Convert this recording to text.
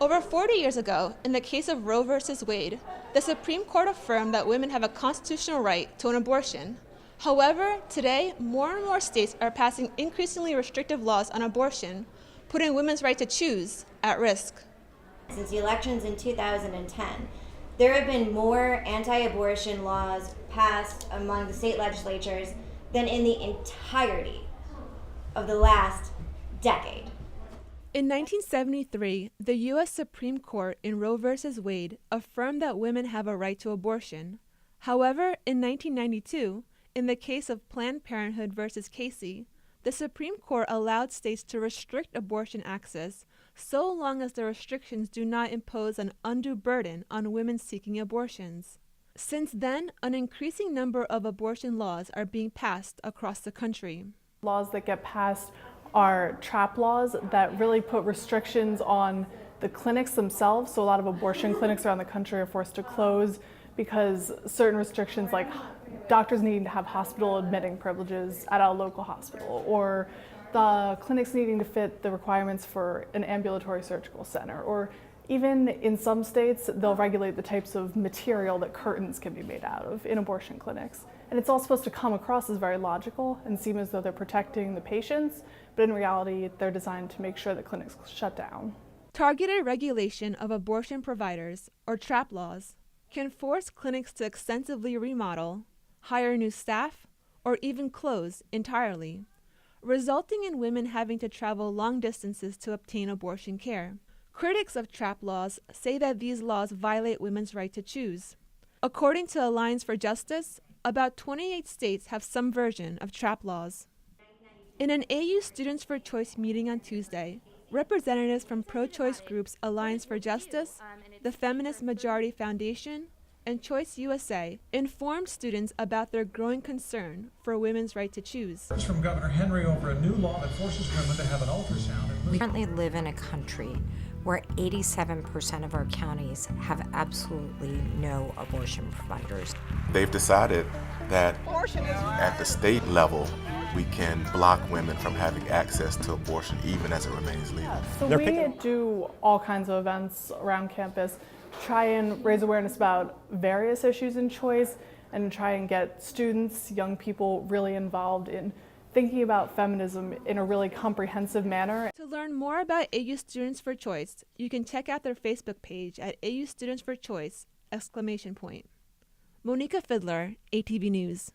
Over 40 years ago, in the case of Roe v. Wade, the Supreme Court affirmed that women have a constitutional right to an abortion. However, today, more and more states are passing increasingly restrictive laws on abortion, putting women's right to choose at risk. Since the elections in 2010, there have been more anti-abortion laws passed among the state legislatures than in the entirety of the last decade. In 1973, the U.S. Supreme Court in Roe v. Wade affirmed that women have a right to abortion. However, in 1992, in the case of Planned Parenthood v. Casey, the Supreme Court allowed states to restrict abortion access so long as the restrictions do not impose an undue burden on women seeking abortions. Since then, an increasing number of abortion laws are being passed across the country. Laws that get passed are trap laws that really put restrictions on the clinics themselves. So a lot of abortion clinics around the country are forced to close because certain restrictions, like doctors needing to have hospital admitting privileges at a local hospital, or the clinics needing to fit the requirements for an ambulatory surgical center, or even in some states, they'll regulate the types of material that curtains can be made out of in abortion clinics. And it's all supposed to come across as very logical and seem as though they're protecting the patients, but in reality, they're designed to make sure that clinics shut down. Targeted regulation of abortion providers, or trap laws, can force clinics to extensively remodel, hire new staff, or even close entirely, resulting in women having to travel long distances to obtain abortion care. Critics of trap laws say that these laws violate women's right to choose. According to Alliance for Justice, about 28 states have some version of trap laws. In an AU Students for Choice meeting on Tuesday, representatives from pro-choice groups Alliance for Justice, the Feminist Majority Foundation, and Choice USA informed students about their growing concern for women's right to choose. It's from Governor Henry over a new law that forces women to have an ultrasound. We currently live in a country where 87% of our counties have absolutely no abortion providers. They've decided that at the state level, we can block women from having access to abortion even as it remains legal. So we do all kinds of events around campus to try and raise awareness about various issues in choice and try and get students, young people really involved in thinking about feminism in a really comprehensive manner. To learn more about AU Students for Choice, you can check out their Facebook page at AU Students for Choice! Monika Fidler, ATV News.